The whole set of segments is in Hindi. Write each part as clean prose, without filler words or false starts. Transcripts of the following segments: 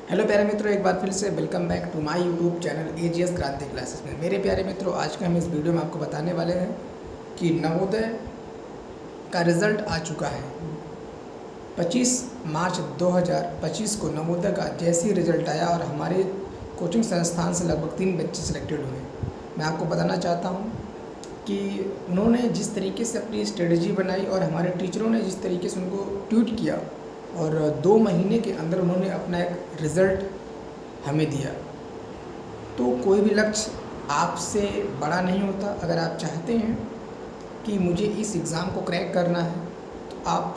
हेलो प्यारे मित्रों, एक बार फिर से welcome back to my YouTube channel AGS Kranti classes में। मेरे प्यारे मित्रों, आज के हम इस वीडियो में आपको बताने वाले हैं कि नवोदय का रिज़ल्ट आ चुका है। 25 मार्च 2025 को नवोदय का जैसे ही रिज़ल्ट आया और हमारे कोचिंग संस्थान से लगभग 3 बच्चे सिलेक्टेड हुए। मैं आपको बताना चाहता हूँ कि उन्होंने जिस तरीके से अपनी स्ट्रेटजी बनाई और हमारे टीचरों ने जिस तरीके से उनको ट्वीट किया और 2 महीने के अंदर उन्होंने अपना एक रिज़ल्ट हमें दिया। तो कोई भी लक्ष्य आपसे बड़ा नहीं होता। अगर आप चाहते हैं कि मुझे इस एग्ज़ाम को क्रैक करना है तो आप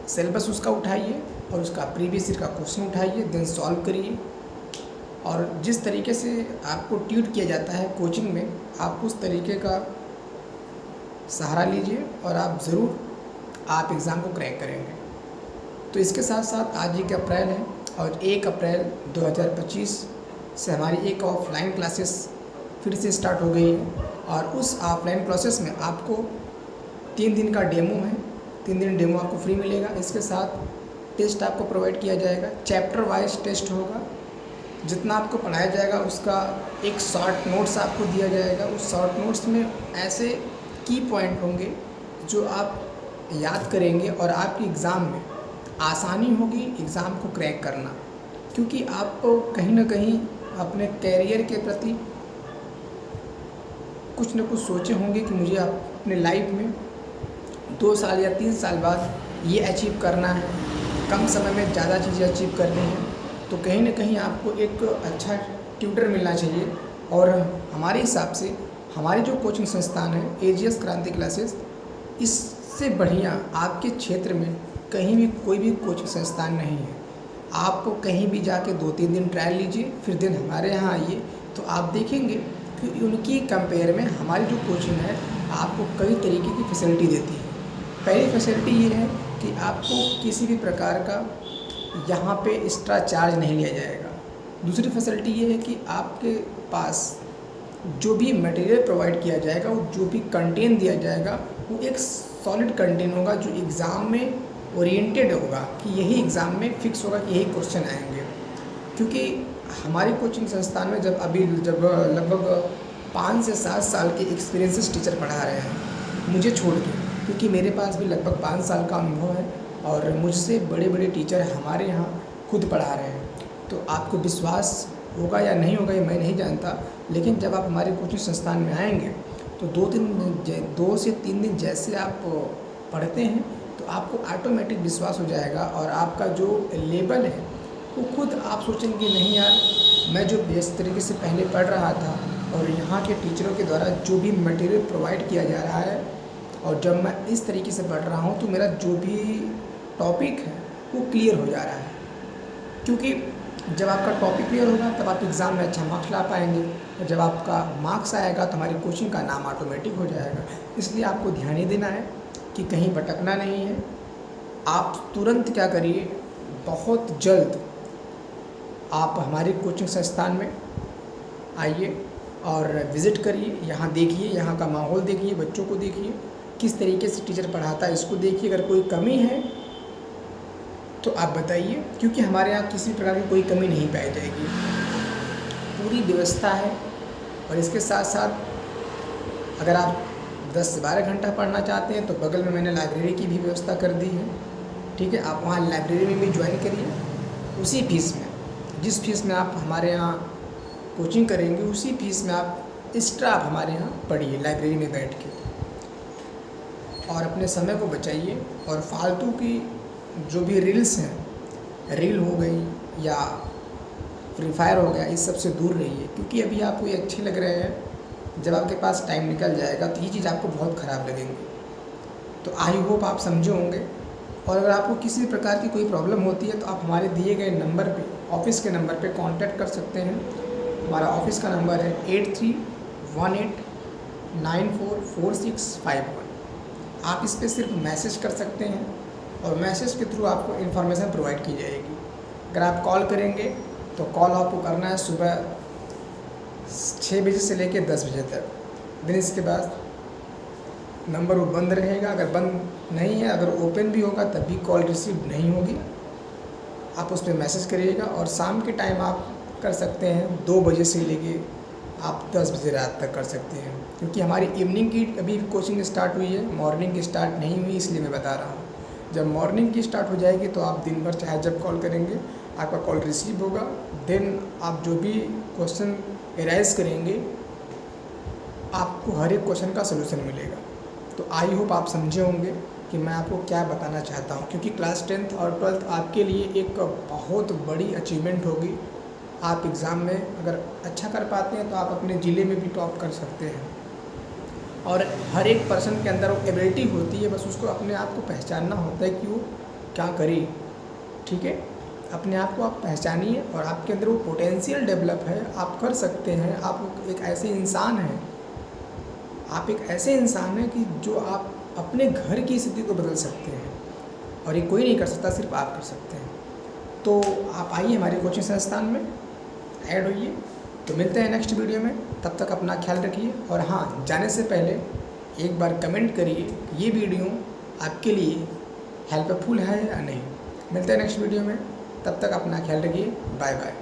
सिलेबस उसका उठाइए और उसका प्रीवियस ईयर का क्वेश्चन उठाइए, देन सॉल्व करिए। और जिस तरीके से आपको ट्वीट किया जाता है कोचिंग में, आप उस तरीके का सहारा लीजिए और आप एग्ज़ाम को क्रैक करेंगे। तो इसके साथ साथ आज 1 अप्रैल है और 1 अप्रैल 2025 से हमारी एक ऑफलाइन क्लासेस फिर से स्टार्ट हो गई है। और उस ऑफलाइन क्लासेस में आपको 3 दिन का डेमो है। 3 दिन डेमो आपको फ्री मिलेगा। इसके साथ टेस्ट आपको प्रोवाइड किया जाएगा, चैप्टर वाइज टेस्ट होगा। जितना आपको पढ़ाया जाएगा उसका एक शॉर्ट नोट्स आपको दिया जाएगा। उस शॉर्ट नोट्स में ऐसे की पॉइंट होंगे जो आप याद करेंगे और आपकी एग्ज़ाम में आसानी होगी एग्ज़ाम को क्रैक करना। क्योंकि आप कहीं ना कहीं अपने कैरियर के प्रति कुछ न कुछ सोचे होंगे कि मुझे अपने लाइफ में 2 साल या 3 साल बाद ये अचीव करना है, कम समय में ज़्यादा चीज़ें अचीव करनी है। तो कहीं ना कहीं आपको एक अच्छा ट्यूटर मिलना चाहिए। और हमारे हिसाब से हमारी जो कोचिंग संस्थान है एजीएस क्रांति क्लासेस, इससे बढ़िया आपके क्षेत्र में कहीं भी कोई भी कोचिंग संस्थान नहीं है। आप कहीं भी जाके 2-3 दिन ट्रायल लीजिए, फिर दिन हमारे यहाँ आइए तो आप देखेंगे कि उनकी कंपेयर में हमारी जो कोचिंग है आपको कई तरीके की फैसिलिटी देती है। पहली फैसिलिटी ये है कि आपको किसी भी प्रकार का यहाँ पे एक्स्ट्रा चार्ज नहीं लिया जाएगा। दूसरी फैसिलिटी ये है कि आपके पास जो भी मटेरियल प्रोवाइड किया जाएगा, वो जो भी कंटेंट दिया जाएगा, वो एक सॉलिड कंटेंट होगा जो एग्ज़ाम में ओरिएंटेड होगा कि यही एग्ज़ाम में फिक्स होगा कि यही क्वेश्चन आएंगे। क्योंकि हमारी कोचिंग संस्थान में जब लगभग 5 से 7 साल के एक्सपीरियंसेस टीचर पढ़ा रहे हैं मुझे छोड़ के, क्योंकि मेरे पास भी लगभग 5 साल का अनुभव है और मुझसे बड़े बड़े टीचर हमारे यहाँ खुद पढ़ा रहे हैं। तो आपको विश्वास होगा या नहीं होगा ये मैं नहीं जानता, लेकिन जब आप हमारे कोचिंग संस्थान में आएंगे तो 2 से 3 दिन जैसे आप पढ़ते हैं तो आपको ऑटोमेटिक विश्वास हो जाएगा और आपका जो लेवल है वो खुद आप सोचेंगे नहीं यार, मैं जो जिस तरीके से पहले पढ़ रहा था और यहाँ के टीचरों के द्वारा जो भी मटेरियल प्रोवाइड किया जा रहा है और जब मैं इस तरीके से पढ़ रहा हूँ तो मेरा जो भी टॉपिक है वो क्लियर हो जा रहा है। क्योंकि जब आपका टॉपिक क्लियर होगा तब आप एग्ज़ाम में अच्छा मार्क्स ला पाएंगे और जब आपका मार्क्स आएगा तो हमारी कोचिंग का नाम ऑटोमेटिक हो जाएगा। इसलिए आपको ध्यान ही देना है कि कहीं भटकना नहीं है। आप तुरंत क्या करिए, बहुत जल्द आप हमारे कोचिंग संस्थान में आइए और विज़िट करिए। यहाँ देखिए, यहाँ का माहौल देखिए, बच्चों को देखिए, किस तरीके से टीचर पढ़ाता है इसको देखिए। अगर कोई कमी है तो आप बताइए, क्योंकि हमारे यहाँ किसी प्रकार की कोई कमी नहीं पाई जाएगी, पूरी व्यवस्था है। और इसके साथ साथ अगर आप 10 से 12 घंटा पढ़ना चाहते हैं तो बगल में मैंने लाइब्रेरी की भी व्यवस्था कर दी है। ठीक है, आप वहाँ लाइब्रेरी में भी ज्वाइन करिए उसी फीस में, जिस फीस में आप हमारे यहाँ कोचिंग करेंगे उसी फीस में आप एक्स्ट्रा आप हमारे यहाँ पढ़िए लाइब्रेरी में बैठ के। और अपने समय को बचाइए और फालतू की जो भी रील्स हैं, रील हो गई या फ्री फायर हो गया, इस सब से दूर रहिए। क्योंकि अभी आपको ये अच्छे लग रहे हैं, जब आपके पास टाइम निकल जाएगा तो ये चीज़ आपको बहुत ख़राब लगेंगी। तो आई होप आप समझे होंगे। और अगर आपको किसी भी प्रकार की कोई प्रॉब्लम होती है तो आप हमारे दिए गए नंबर पे, ऑफिस के नंबर पे कांटेक्ट कर सकते हैं। हमारा ऑफिस का नंबर है 8318944651। आप इस पर सिर्फ मैसेज कर सकते हैं और मैसेज के थ्रू आपको इन्फॉर्मेशन प्रोवाइड की जाएगी। अगर आप कॉल करेंगे तो कॉल आपको करना है सुबह 6 बजे से लेकर 10 बजे तक। दिन इसके बाद नंबर वो बंद रहेगा। अगर बंद नहीं है, अगर ओपन भी होगा तब भी कॉल रिसीव नहीं होगी। आप उस पर मैसेज करिएगा। और शाम के टाइम आप कर सकते हैं 2 बजे से लेके आप 10 बजे रात तक कर सकते हैं, क्योंकि हमारी इवनिंग की अभी कोचिंग स्टार्ट हुई है, मॉर्निंग की स्टार्ट नहीं हुई, इसलिए मैं बता रहा हूँ। जब मॉर्निंग की स्टार्ट हो जाएगी तो आप दिन भर चाहे जब कॉल करेंगे आपका कॉल रिसीव होगा। देन आप जो भी क्वेश्चन एराइज करेंगे आपको हर एक क्वेश्चन का सलूशन मिलेगा। तो आई होप आप समझे होंगे कि मैं आपको क्या बताना चाहता हूँ, क्योंकि क्लास 10th और 12th आपके लिए एक बहुत बड़ी अचीवमेंट होगी। आप एग्ज़ाम में अगर अच्छा कर पाते हैं तो आप अपने ज़िले में भी टॉप कर सकते हैं। और हर एक पर्सन के अंदर वो एबिलिटी होती है, बस उसको अपने आप को पहचानना होता है कि वो क्या करे। ठीक है, अपने आप को आप पहचानिए और आपके अंदर वो पोटेंशियल डेवलप है, आप कर सकते हैं। आप एक ऐसे इंसान हैं, आप एक ऐसे इंसान हैं कि जो आप अपने घर की स्थिति को बदल सकते हैं, और ये कोई नहीं कर सकता, सिर्फ आप कर सकते हैं। तो आप आइए हमारे कोचिंग संस्थान में ऐड होइए। तो मिलते हैं नेक्स्ट वीडियो में, तब तक अपना ख्याल रखिए। और हाँ, जाने से पहले एक बार कमेंट करिए ये वीडियो आपके लिए हेल्पफुल है या नहीं। मिलते हैं नेक्स्ट वीडियो में, तब तक अपना ख्याल रखिए। Bye bye.